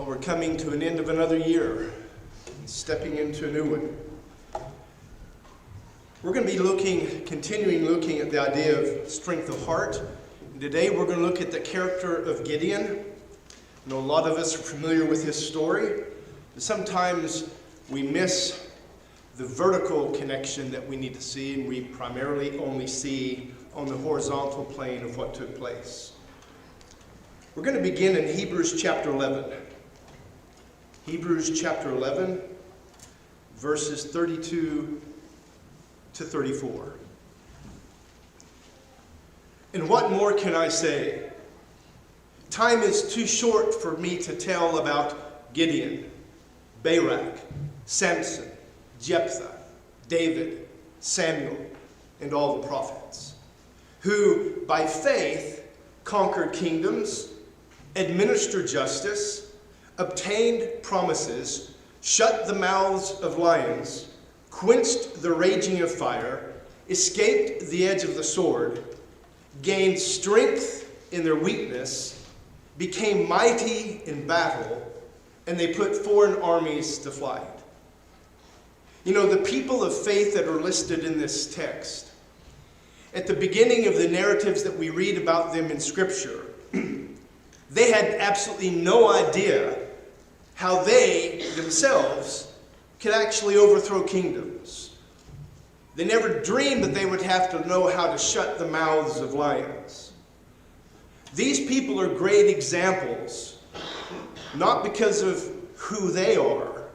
We're coming to an end of another year, stepping into a new one. We're going to be continuing looking at the idea of strength of heart. And today we're going to look at the character of Gideon. I know a lot of us are familiar with his story, but sometimes we miss the vertical connection that we need to see, and we primarily only see on the horizontal plane of what took place. We're going to begin in Hebrews chapter 11. Hebrews chapter 11, verses 32 to 34. And what more can I say? Time is too short for me to tell about Gideon, Barak, Samson, Jephthah, David, Samuel, and all the prophets, who by faith conquered kingdoms, administered justice, obtained promises, shut the mouths of lions, quenched the raging of fire, escaped the edge of the sword, gained strength in their weakness, became mighty in battle, and they put foreign armies to flight. You know, the people of faith that are listed in this text, at the beginning of the narratives that we read about them in Scripture, they had absolutely no idea how they themselves could actually overthrow kingdoms. They never dreamed that they would have to know how to shut the mouths of lions. These people are great examples, not because of who they are,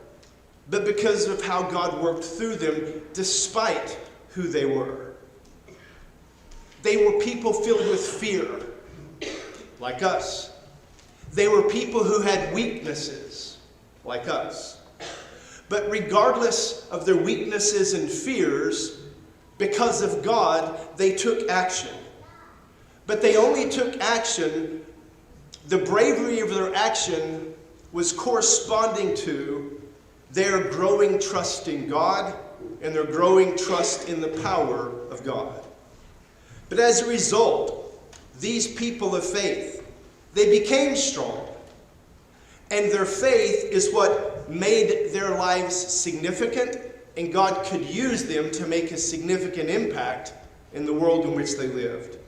but because of how God worked through them despite who they were. They were people filled with fear, like us. They were people who had weaknesses, like us. But regardless of their weaknesses and fears, because of God, they took action. But they only took action, the bravery of their action was corresponding to their growing trust in God and their growing trust in the power of God. But as a result, these people of faith, they became strong. And their faith is what made their lives significant, and God could use them to make a significant impact in the world in which they lived.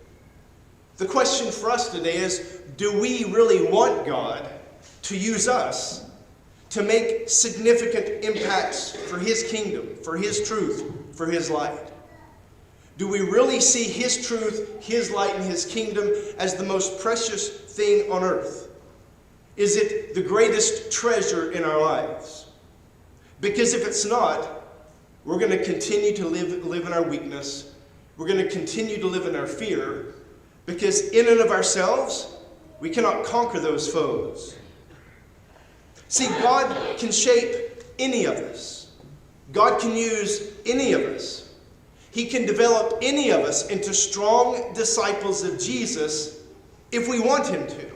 The question for us today is, do we really want God to use us to make significant impacts for His kingdom, for His truth, for His light? Do we really see His truth, His light, and His kingdom as the most precious thing on earth? Is it the greatest treasure in our lives? Because if it's not, we're going to continue to live in our weakness. We're going to continue to live in our fear, because in and of ourselves, we cannot conquer those foes. See, God can shape any of us. God can use any of us. He can develop any of us into strong disciples of Jesus if we want Him to.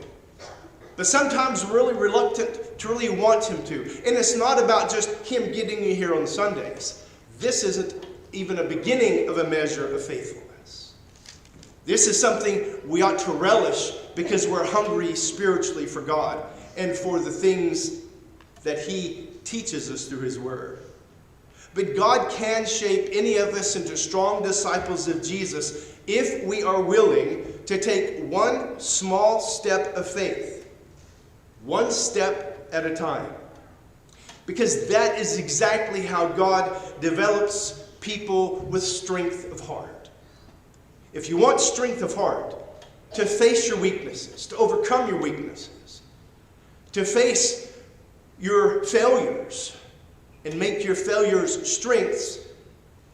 But sometimes we're really reluctant to really want Him to. And it's not about just Him getting you here on Sundays. This isn't even a beginning of a measure of faithfulness. This is something we ought to relish because we're hungry spiritually for God and for the things that He teaches us through His Word. But God can shape any of us into strong disciples of Jesus if we are willing to take one small step of faith. One step at a time. Because that is exactly how God develops people with strength of heart. If you want strength of heart, to face your weaknesses, to overcome your weaknesses, to face your failures, and make your failures strengths,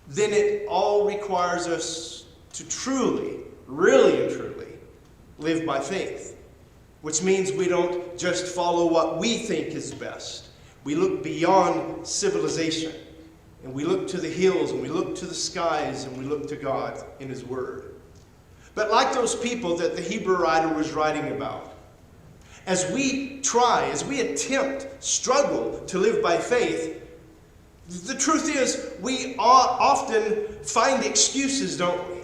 then it all requires us to truly, really and truly, live by faith. Which means we don't just follow what we think is best. We look beyond civilization, and we look to the hills, and we look to the skies, and we look to God in His Word. But like those people that the Hebrew writer was writing about, as we attempt, struggle to live by faith, the truth is we often find excuses, don't we?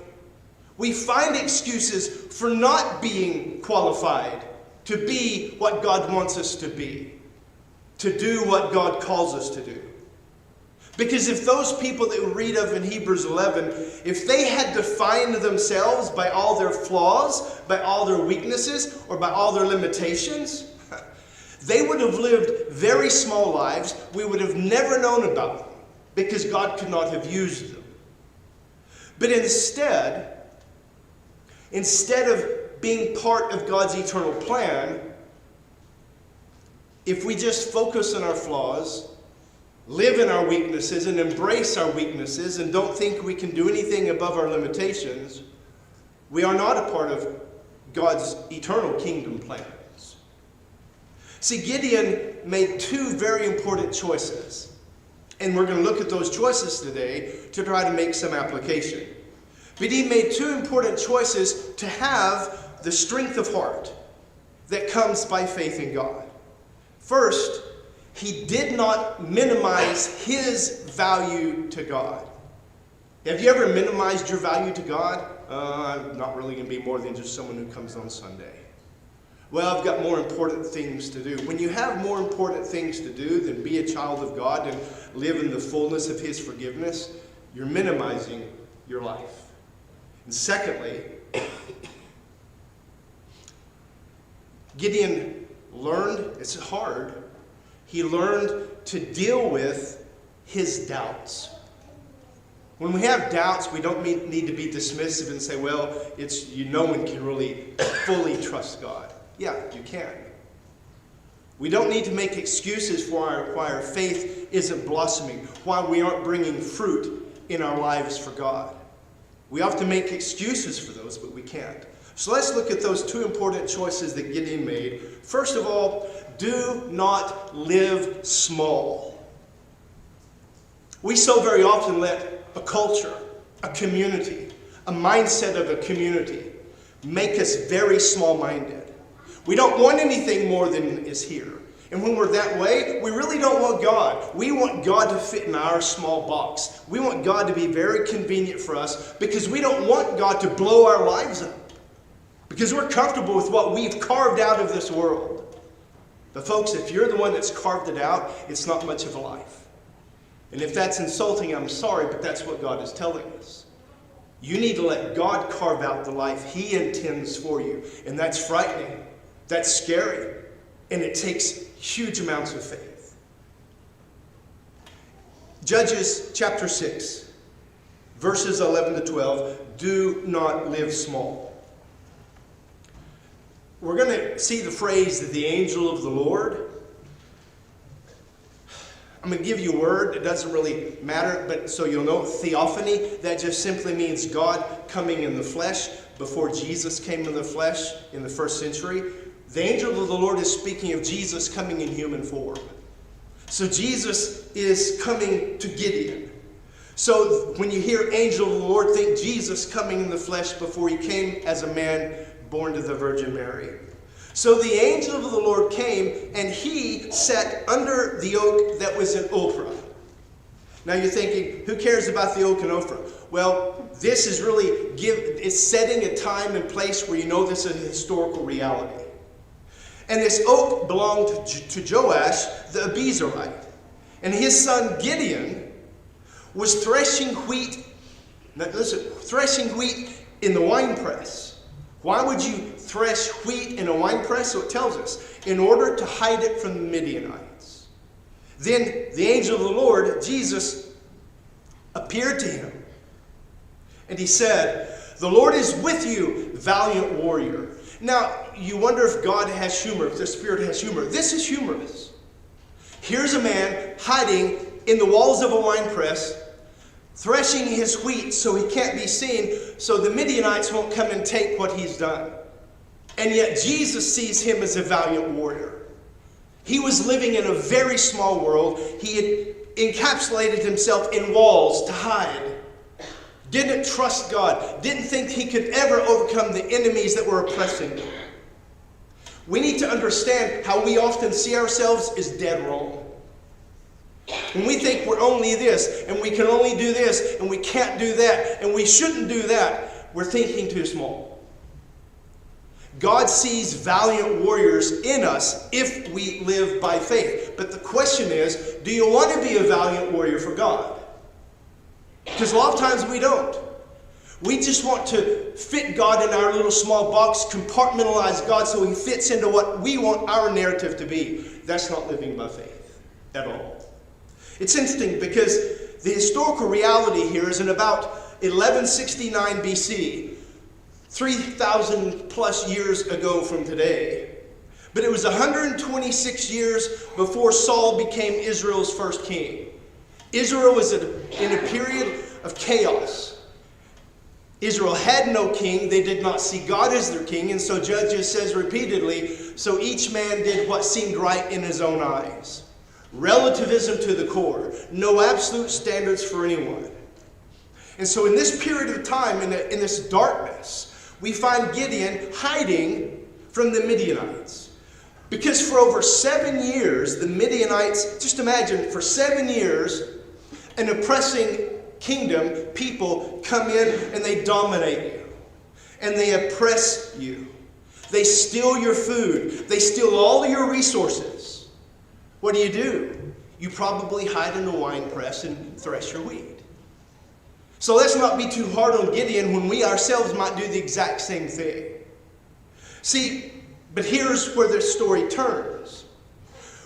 We find excuses for not being qualified to be what God wants us to be. to do what God calls us to do. Because if those people that we read of in Hebrews 11, if they had defined themselves by all their flaws, by all their weaknesses, or by all their limitations, they would have lived very small lives. We would have never known about them because God could not have used them. But instead of being part of God's eternal plan, if we just focus on our flaws, live in our weaknesses and embrace our weaknesses and don't think we can do anything above our limitations, we are not a part of God's eternal kingdom plans. See, Gideon made two very important choices. And we're going to look at those choices today to try to make some application. But he made two important choices to have the strength of heart that comes by faith in God. First, he did not minimize his value to God. Have you ever minimized your value to God? I'm not really going to be more than just someone who comes on Sunday. Well, I've got more important things to do. When you have more important things to do than be a child of God and live in the fullness of his forgiveness, you're minimizing your life. And secondly, Gideon learned, it's hard, he learned to deal with his doubts. When we have doubts, we don't need to be dismissive and say, well, no one can really fully trust God. Yeah, you can. We don't need to make excuses for why our faith isn't blossoming, why we aren't bringing fruit in our lives for God. We often make excuses for those, but we can't. So let's look at those two important choices that Gideon made. First of all, do not live small. We so very often let a culture, a community, a mindset of a community make us very small-minded. We don't want anything more than is here. And when we're that way, we really don't want God. We want God to fit in our small box. We want God to be very convenient for us because we don't want God to blow our lives up. Because we're comfortable with what we've carved out of this world. But folks, if you're the one that's carved it out, it's not much of a life. And if that's insulting, I'm sorry, but that's what God is telling us. You need to let God carve out the life He intends for you. And that's frightening. That's scary. And it takes huge amounts of faith. Judges chapter 6, verses 11 to 12. Do not live small. We're going to see the phrase, the angel of the Lord. I'm going to give you a word. It doesn't really matter, but so you'll know. Theophany, that just simply means God coming in the flesh before Jesus came in the flesh in the first century. The angel of the Lord is speaking of Jesus coming in human form. So Jesus is coming to Gideon. So when you hear angel of the Lord, think Jesus coming in the flesh before he came as a man born to the Virgin Mary. So the angel of the Lord came and he sat under the oak that was in Ophrah. Now you're thinking, who cares about the oak in Ophrah? Well, this is really it's setting a time and place where you know this is a historical reality. And this oak belonged to Joash the Abiezrite. And his son Gideon was threshing wheat. Now listen, threshing wheat in the winepress. Why would you thresh wheat in a winepress? So it tells us, in order to hide it from the Midianites. Then the angel of the Lord, Jesus, appeared to him. And he said, "The Lord is with you, valiant warrior." Now, you wonder if God has humor, if the Spirit has humor. This is humorous. Here's a man hiding in the walls of a winepress, threshing his wheat so he can't be seen, so the Midianites won't come and take what he's done. And yet Jesus sees him as a valiant warrior. He was living in a very small world. He had encapsulated himself in walls to hide. Didn't trust God. Didn't think he could ever overcome the enemies that were oppressing him. We need to understand how we often see ourselves as dead wrong. When we think we're only this, and we can only do this, and we can't do that, and we shouldn't do that, we're thinking too small. God sees valiant warriors in us if we live by faith. But the question is, do you want to be a valiant warrior for God? Because a lot of times we don't. We just want to fit God in our little small box, compartmentalize God so he fits into what we want our narrative to be. That's not living by faith at all. It's interesting because the historical reality here is in about 1169 BC, 3,000 plus years ago from today. But it was 126 years before Saul became Israel's first king. Israel was in a period of chaos. Israel had no king. They did not see God as their king. And so Judges says repeatedly, so each man did what seemed right in his own eyes. Relativism to the core. No absolute standards for anyone. And so in this period of time, in this darkness, we find Gideon hiding from the Midianites. Because for over 7 years, the Midianites, just imagine, for 7 years, an oppressing kingdom, people come in and they dominate you. And they oppress you. They steal your food. They steal all of your resources. What do? You probably hide in a wine press and thresh your wheat. So let's not be too hard on Gideon when we ourselves might do the exact same thing. See, but here's where the story turns.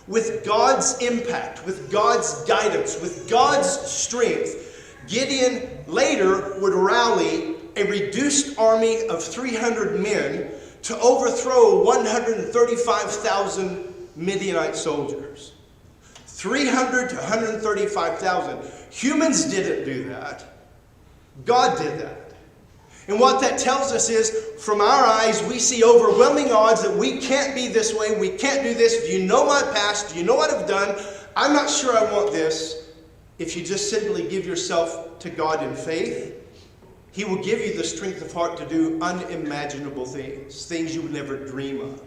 With God's impact, with God's guidance, with God's strength, Gideon later would rally a reduced army of 300 men to overthrow 135,000 Midianite soldiers. 300 to 135,000. Humans didn't do that. God did that. And what that tells us is, from our eyes, we see overwhelming odds that we can't be this way, we can't do this. If you know my past, you know what I've done, I'm not sure I want this. If you just simply give yourself to God in faith, he will give you the strength of heart to do unimaginable things, things you would never dream of.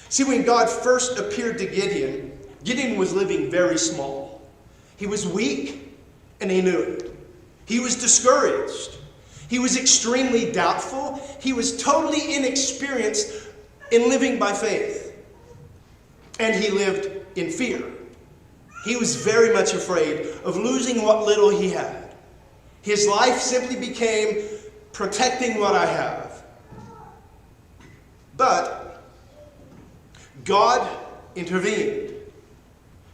See, when God first appeared to Gideon, Gideon was living very small. He was weak, and he knew it. He was discouraged. He was extremely doubtful. He was totally inexperienced in living by faith. And he lived in fear. He was very much afraid of losing what little he had. His life simply became protecting what I have. But God intervened.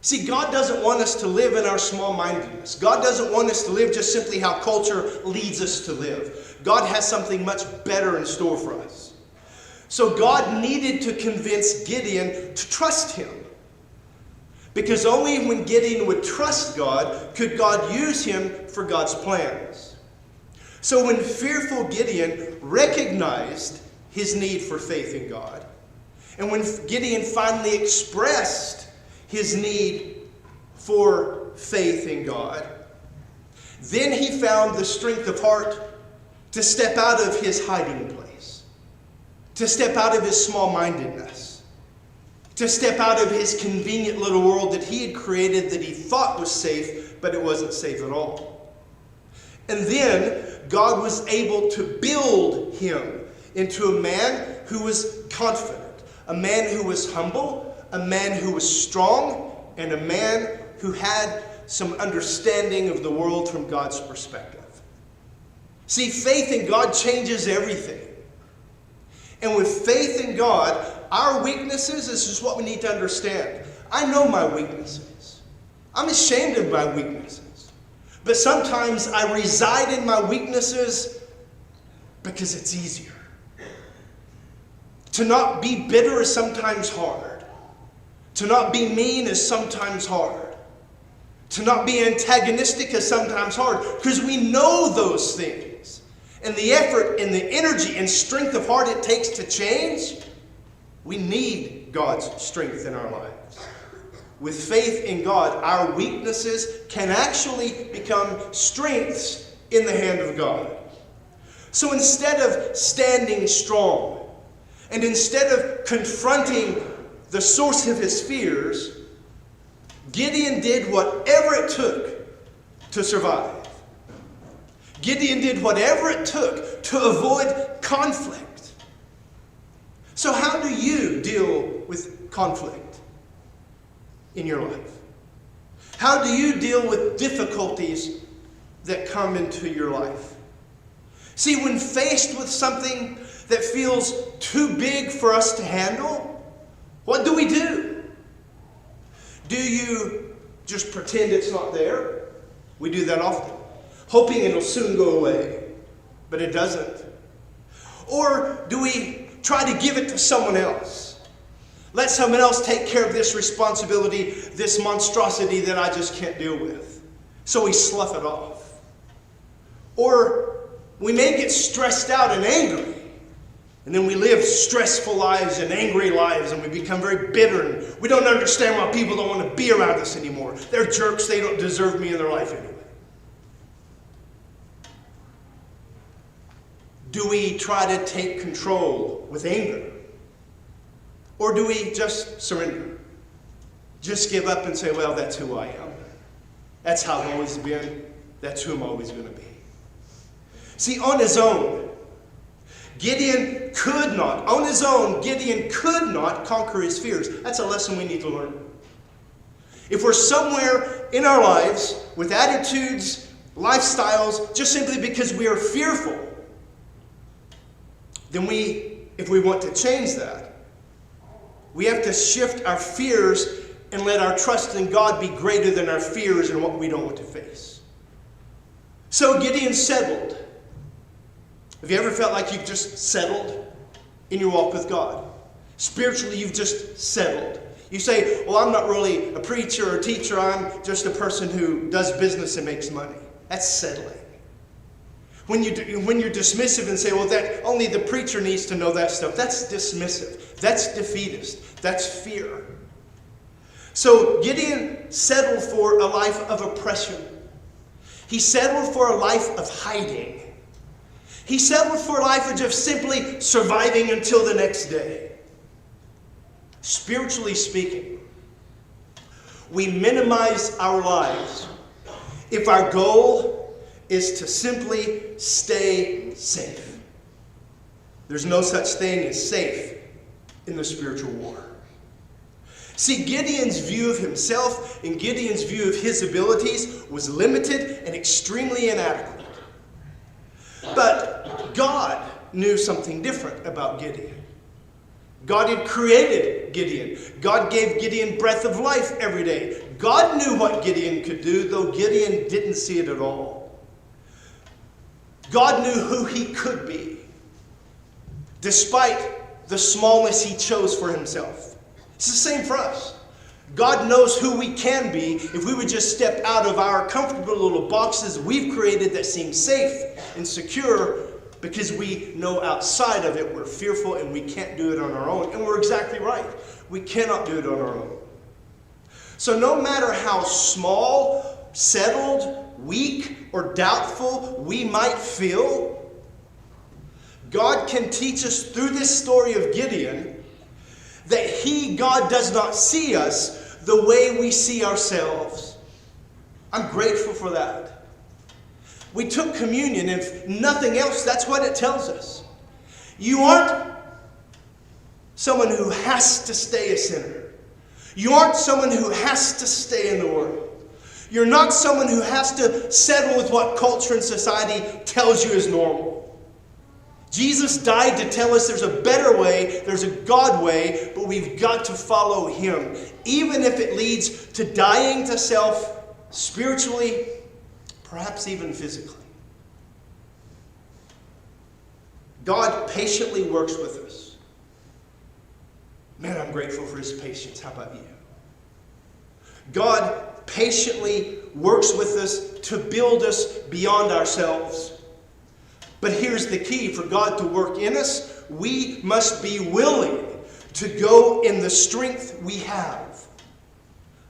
See, God doesn't want us to live in our small-mindedness. God doesn't want us to live just simply how culture leads us to live. God has something much better in store for us. So God needed to convince Gideon to trust him. Because only when Gideon would trust God could God use him for God's plans. So when fearful Gideon recognized his need for faith in God, and when Gideon finally expressed his need for faith in God, then he found the strength of heart to step out of his hiding place, to step out of his small-mindedness, to step out of his convenient little world that he had created that he thought was safe, but it wasn't safe at all. And then God was able to build him into a man who was confident, a man who was humble, a man who was strong, and a man who had some understanding of the world from God's perspective. See, faith in God changes everything. And with faith in God, our weaknesses, this is what we need to understand. I know my weaknesses. I'm ashamed of my weaknesses. But sometimes I reside in my weaknesses because it's easier. To not be bitter is sometimes hard. To not be mean is sometimes hard. To not be antagonistic is sometimes hard. Because we know those things. And the effort and the energy and strength of heart it takes to change, we need God's strength in our lives. With faith in God, our weaknesses can actually become strengths in the hand of God. So instead of standing strong, and instead of confronting the source of his fears, Gideon did whatever it took to survive. Gideon did whatever it took to avoid conflict. So how do you deal with conflict in your life? How do you deal with difficulties that come into your life? See, when faced with something that feels too big for us to handle, what do? Do you just pretend it's not there? We do that often, hoping it'll soon go away, but it doesn't. Or do we try to give it to someone else? Let someone else take care of this responsibility, this monstrosity that I just can't deal with. So we slough it off. Or we may get stressed out and angry, and then we live stressful lives and angry lives, and we become very bitter, and we don't understand why people don't want to be around us anymore. They're jerks. They don't deserve me in their life anyway. Do we try to take control with anger? Or do we just surrender? Just give up and say, well, that's who I am. That's how I've always been. That's who I'm always going to be. See, on his own, Gideon could not conquer his fears. That's a lesson we need to learn. If we're somewhere in our lives with attitudes, lifestyles, just simply because we are fearful, then if we want to change that, we have to shift our fears and let our trust in God be greater than our fears and what we don't want to face. So Gideon settled. Have you ever felt like you've just settled in your walk with God? Spiritually, you've just settled. You say, well, I'm not really a preacher or a teacher. I'm just a person who does business and makes money. That's settling. When you're dismissive and say, well, that only the preacher needs to know that stuff, that's dismissive. That's defeatist. That's fear. So Gideon settled for a life of oppression. He settled for a life of hiding. He settled for a life of just simply surviving until the next day. Spiritually speaking, we minimize our lives if our goal is to simply stay safe. There's no such thing as safe in the spiritual war. See, Gideon's view of himself and Gideon's view of his abilities was limited and extremely inadequate. But God knew something different about Gideon. God had created Gideon. God gave Gideon breath of life every day. God knew what Gideon could do, though Gideon didn't see it at all. God knew who he could be, despite the smallness he chose for himself. It's the same for us. God knows who we can be if we would just step out of our comfortable little boxes we've created that seem safe and secure, because we know outside of it we're fearful and we can't do it on our own. And we're exactly right. We cannot do it on our own. So no matter how small, settled, weak, or doubtful we might feel, God can teach us through this story of Gideon that God does not see us the way we see ourselves. I'm grateful for that. We took communion, and if nothing else, that's what it tells us. You aren't someone who has to stay a sinner. You aren't someone who has to stay in the world. You're not someone who has to settle with what culture and society tells you is normal. Jesus died to tell us there's a better way, there's a God way, but we've got to follow him, even if it leads to dying to self spiritually, perhaps even physically. God patiently works with us. Man, I'm grateful for his patience. How about you? God patiently works with us to build us beyond ourselves. But here's the key. For God to work in us, we must be willing to go in the strength we have.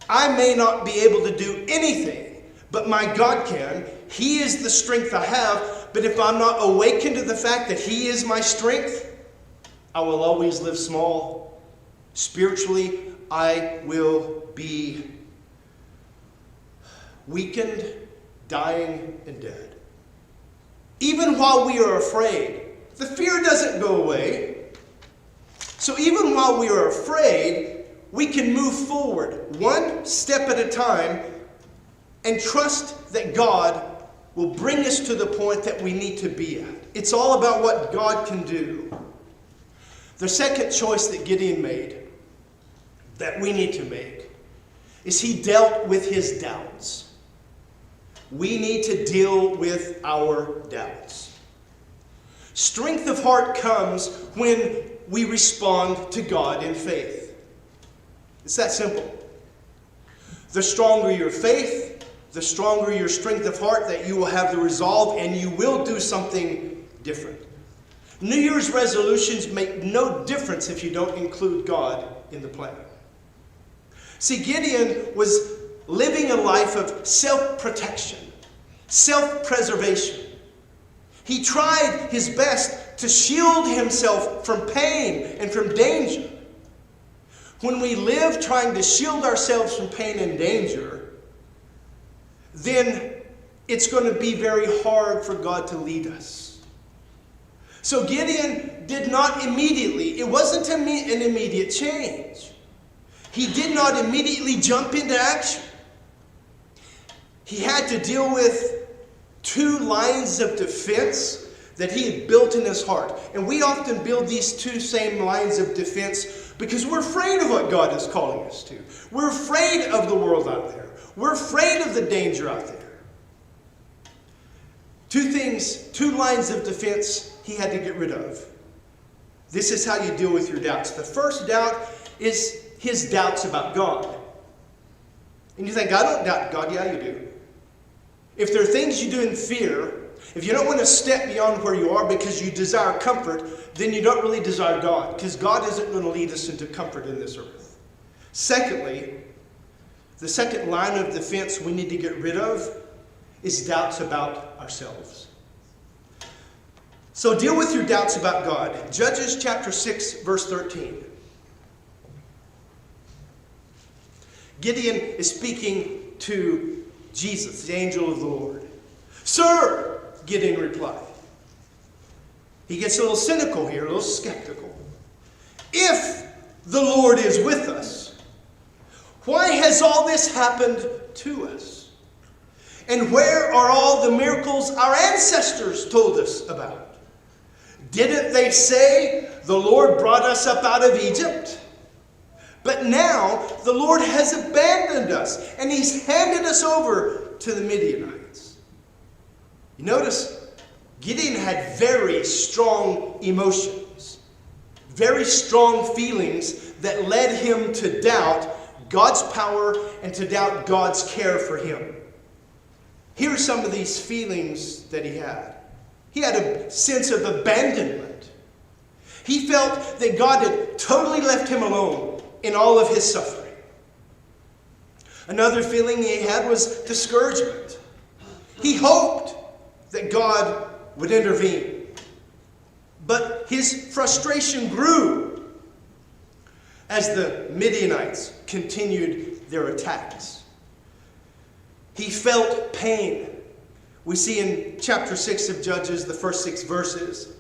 I may not be able to do anything, but my God can. He is the strength I have. But if I'm not awakened to the fact that he is my strength, I will always live small. Spiritually, I will be weakened, dying, and dead. Even while we are afraid, the fear doesn't go away. So even while we are afraid, we can move forward one step at a time and trust that God will bring us to the point that we need to be at. It's all about what God can do. The second choice that Gideon made, that we need to make, is he dealt with his doubts. We need to deal with our doubts. Strength of heart comes when we respond to God in faith. It's that simple. The stronger your faith, the stronger your strength of heart, that you will have the resolve and you will do something different. New Year's resolutions make no difference if you don't include God in the plan. See, Gideon was living a life of self-protection, self-preservation. He tried his best to shield himself from pain and from danger. When we live trying to shield ourselves from pain and danger, then it's going to be very hard for God to lead us. So Gideon did not immediately, it wasn't an immediate change. He did not immediately jump into action. He had to deal with two lines of defense that he had built in his heart. And we often build these two same lines of defense because we're afraid of what God is calling us to. We're afraid of the world out there. We're afraid of the danger out there. Two lines of defense he had to get rid of. This is how you deal with your doubts. The first doubt is his doubts about God. And you think, I don't doubt God. Yeah, you do. If there are things you do in fear, if you don't want to step beyond where you are because you desire comfort, then you don't really desire God, because God isn't going to lead us into comfort in this earth. Secondly, the second line of defense we need to get rid of is doubts about ourselves. So deal with your doubts about God. Judges chapter 6, verse 13. Gideon is speaking to Jesus, the angel of the Lord. Sir, Gideon replied. He gets a little cynical here, a little skeptical. If the Lord is with us, why has all this happened to us? And where are all the miracles our ancestors told us about? Didn't they say the Lord brought us up out of Egypt? But now the Lord has abandoned us, and he's handed us over to the Midianites. You notice, Gideon had very strong emotions, very strong feelings that led him to doubt God's power and to doubt God's care for him. Here are some of these feelings that he had. He had a sense of abandonment. He felt that God had totally left him alone in all of his suffering. Another feeling he had was discouragement. He hoped that God would intervene. But his frustration grew as the Midianites continued their attacks. He felt pain. We see in chapter 6 of Judges, the first 6 verses,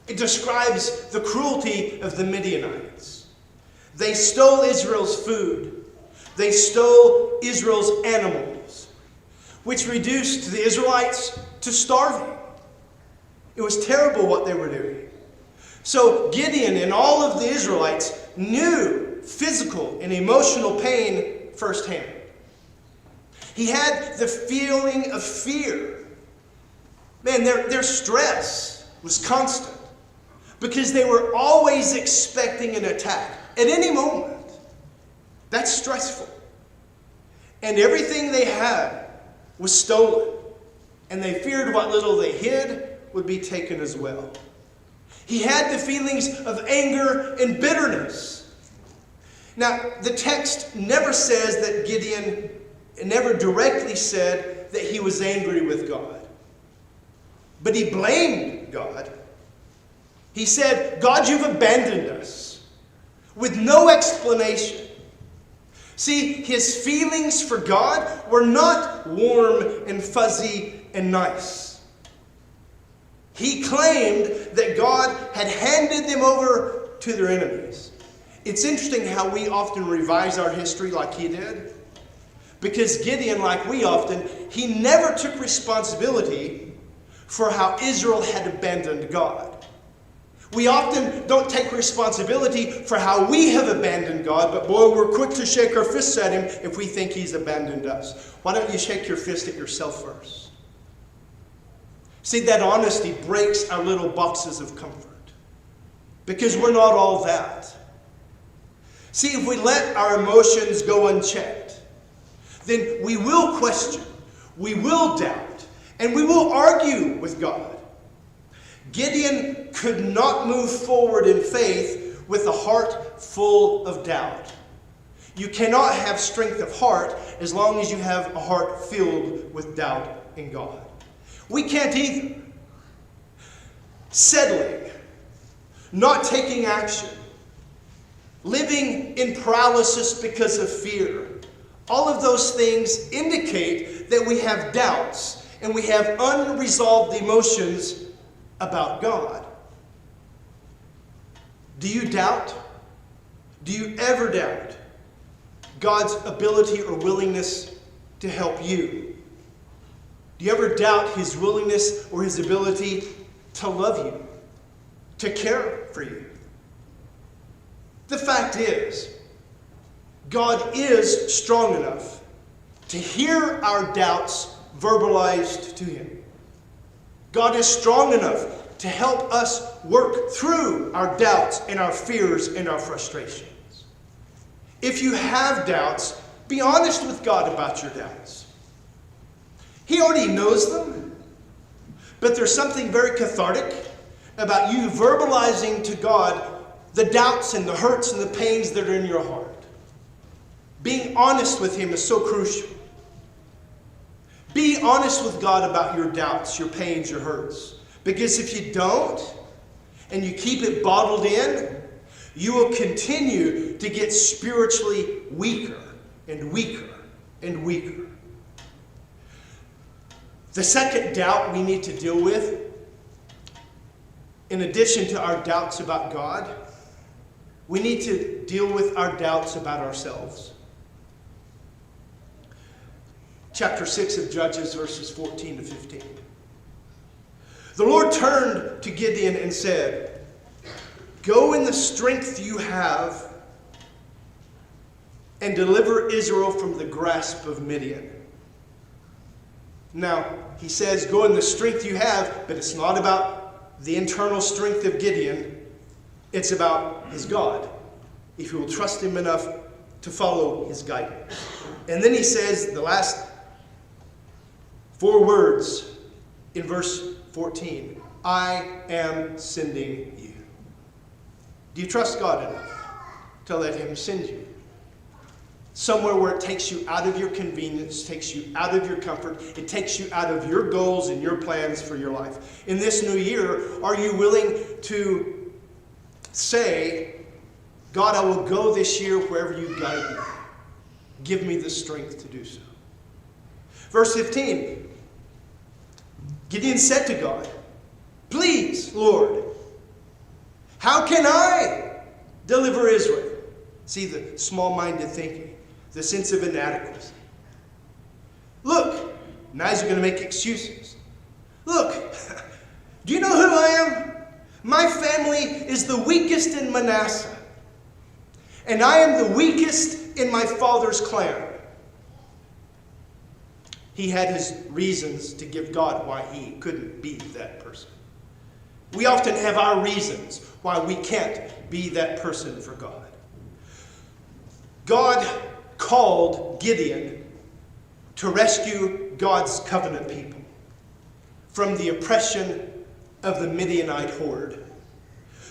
it describes the cruelty of the Midianites. They stole Israel's food. They stole Israel's animals, which reduced the Israelites to starving. It was terrible what they were doing. So Gideon and all of the Israelites knew physical and emotional pain firsthand. He had the feeling of fear. Man, their stress was constant because they were always expecting an attack at any moment. That's stressful. And everything they had was stolen. And they feared what little they hid would be taken as well. He had the feelings of anger and bitterness. Now, the text never says that Gideon, it never directly said that he was angry with God. But he blamed God. He said, God, you've abandoned us, with no explanation. See, his feelings for God were not warm and fuzzy and nice. He claimed that God had handed them over to their enemies. It's interesting how we often revise our history like he did. Because Gideon, like we often, he never took responsibility for how Israel had abandoned God. We often don't take responsibility for how we have abandoned God, but boy, we're quick to shake our fists at him if we think he's abandoned us. Why don't you shake your fist at yourself first? See, that honesty breaks our little boxes of comfort. Because we're not all that. See, if we let our emotions go unchecked, then we will question, we will doubt, and we will argue with God. Gideon could not move forward in faith with a heart full of doubt. You cannot have strength of heart as long as you have a heart filled with doubt in God. We can't either. Settling, not taking action, living in paralysis because of fear. All of those things indicate that we have doubts and we have unresolved emotions about God. Do you doubt? Do you ever doubt God's ability or willingness to help you? Do you ever doubt his willingness or his ability to love you, to care for you? The fact is, God is strong enough to hear our doubts verbalized to him. God is strong enough to help us work through our doubts and our fears and our frustrations. If you have doubts, be honest with God about your doubts. He already knows them, but there's something very cathartic about you verbalizing to God the doubts and the hurts and the pains that are in your heart. Being honest with him is so crucial. Be honest with God about your doubts, your pains, your hurts. Because if you don't, and you keep it bottled in, you will continue to get spiritually weaker and weaker and weaker. The second doubt we need to deal with, in addition to our doubts about God, we need to deal with our doubts about ourselves. Chapter 6 of Judges, verses 14 to 15. The Lord turned to Gideon and said, "Go in the strength you have and deliver Israel from the grasp of Midian." Now, he says, go in the strength you have, but it's not about the internal strength of Gideon. It's about his God, if you will trust him enough to follow his guidance. And then he says the last 4 words in verse 14. I am sending you. Do you trust God enough to let him send you? Somewhere where it takes you out of your convenience, takes you out of your comfort, it takes you out of your goals and your plans for your life. In this new year, are you willing to say, God, I will go this year wherever you guide me. Give me the strength to do so. Verse 15. Gideon said to God, please, Lord, how can I deliver Israel? See the small-minded thinking, the sense of inadequacy. Look, now he's going to make excuses. Look, do you know who I am? My family is the weakest in Manasseh, and I am the weakest in my father's clan. He had his reasons to give God why he couldn't be that person. We often have our reasons why we can't be that person for God. God called Gideon to rescue God's covenant people from the oppression of the Midianite horde.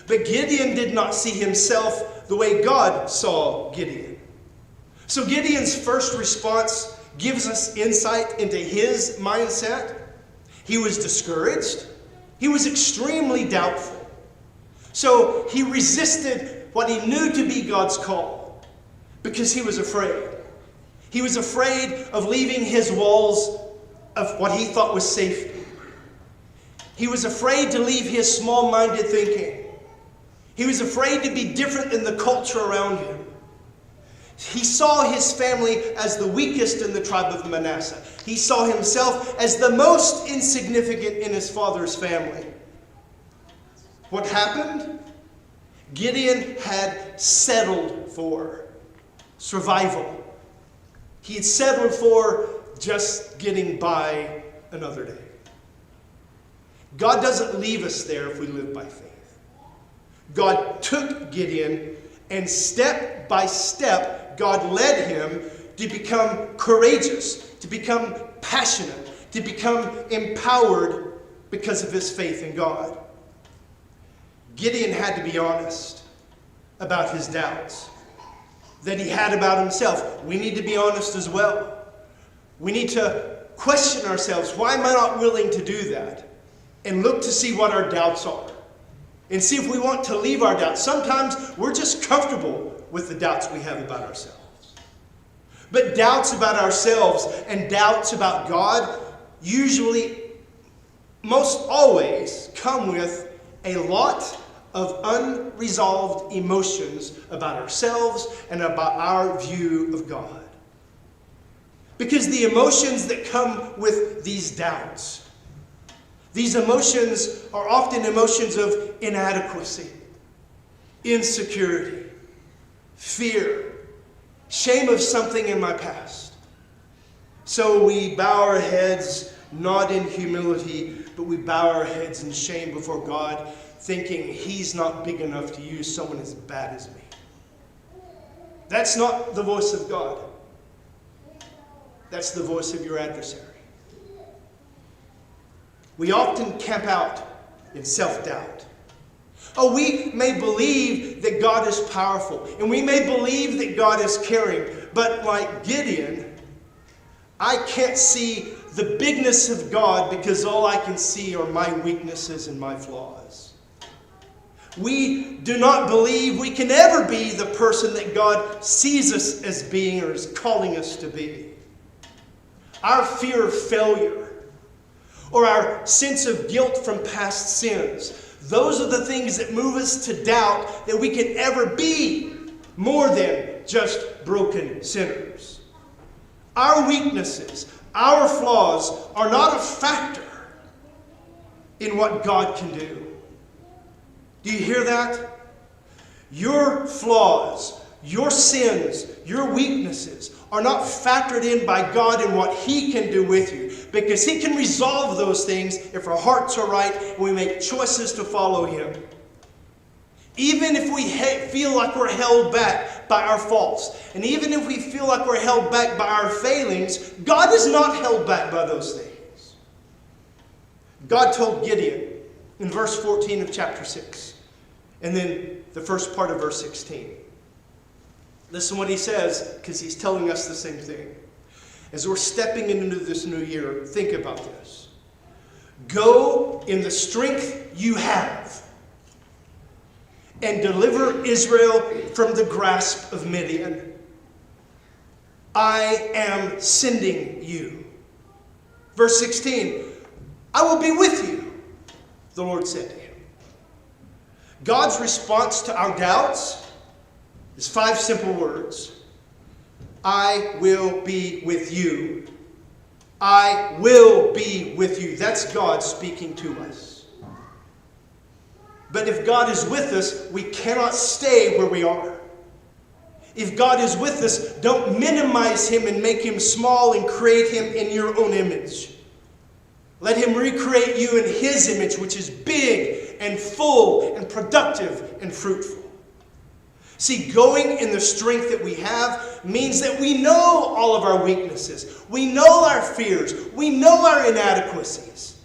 But Gideon did not see himself the way God saw Gideon. So Gideon's first response gives us insight into his mindset. He was discouraged. He was extremely doubtful. So he resisted what he knew to be God's call because he was afraid. He was afraid of leaving his walls of what he thought was safety. He was afraid to leave his small-minded thinking. He was afraid to be different than the culture around him. He saw his family as the weakest in the tribe of Manasseh. He saw himself as the most insignificant in his father's family. What happened? Gideon had settled for survival. He had settled for just getting by another day. God doesn't leave us there if we live by faith. God took Gideon, and step by step, God led him to become courageous, to become passionate, to become empowered because of his faith in God. Gideon had to be honest about his doubts that he had about himself. We need to be honest as well. We need to question ourselves. Why am I not willing to do that? And look to see what our doubts are. And see if we want to leave our doubts. Sometimes we're just comfortable with the doubts we have about ourselves. But doubts about ourselves and doubts about God usually, most always, come with a lot of unresolved emotions about ourselves and about our view of God. Because the emotions that come with these doubts, these emotions are often emotions of inadequacy, insecurity, fear, shame of something in my past. So we bow our heads not in humility, but we bow our heads in shame before God, thinking He's not big enough to use someone as bad as me. That's not the voice of God. That's the voice of your adversary. We often camp out in self-doubt. Oh, we may believe that God is powerful, and we may believe that God is caring, but like Gideon, I can't see the bigness of God because all I can see are my weaknesses and my flaws. We do not believe we can ever be the person that God sees us as being or is calling us to be. Our fear of failure or our sense of guilt from past sins, those are the things that move us to doubt that we can ever be more than just broken sinners. Our weaknesses, our flaws are not a factor in what God can do. Do you hear that? Your flaws, your sins, your weaknesses are not factored in by God in what He can do with you. Because He can resolve those things if our hearts are right and we make choices to follow Him. Even if we feel like we're held back by our faults, and even if we feel like we're held back by our failings, God is not held back by those things. God told Gideon in verse 14 of chapter 6, and then the first part of verse 16. Listen what He says, because He's telling us the same thing. As we're stepping into this new year, think about this. Go in the strength you have and deliver Israel from the grasp of Midian. I am sending you. Verse 16, I will be with you, the Lord said to him. God's response to our doubts is 5 simple words. I will be with you. I will be with you. That's God speaking to us. But if God is with us, we cannot stay where we are. If God is with us, don't minimize Him and make Him small and create Him in your own image. Let Him recreate you in His image, which is big and full and productive and fruitful. See, going in the strength that we have means that we know all of our weaknesses. We know our fears. We know our inadequacies.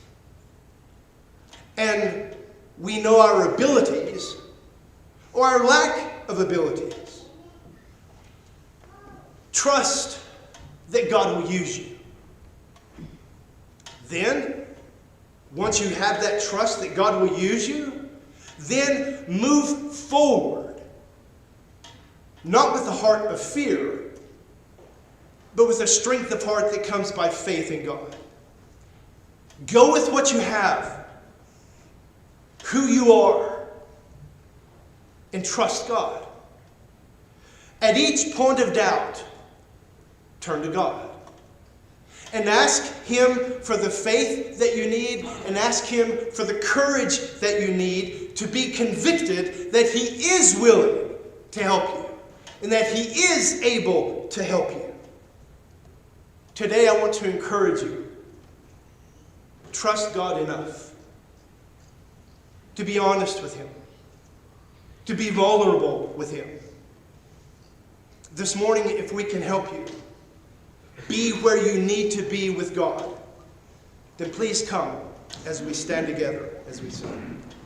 And we know our abilities or our lack of abilities. Trust that God will use you. Then, once you have that trust that God will use you, then move forward. Not with a heart of fear, but with a strength of heart that comes by faith in God. Go with what you have, who you are, and trust God. At each point of doubt, turn to God. And ask Him for the faith that you need, and ask Him for the courage that you need to be convicted that He is willing to help you, and that He is able to help you. Today I want to encourage you. Trust God enough to be honest with Him, to be vulnerable with Him. This morning, if we can help you be where you need to be with God, then please come as we stand together, as we sing.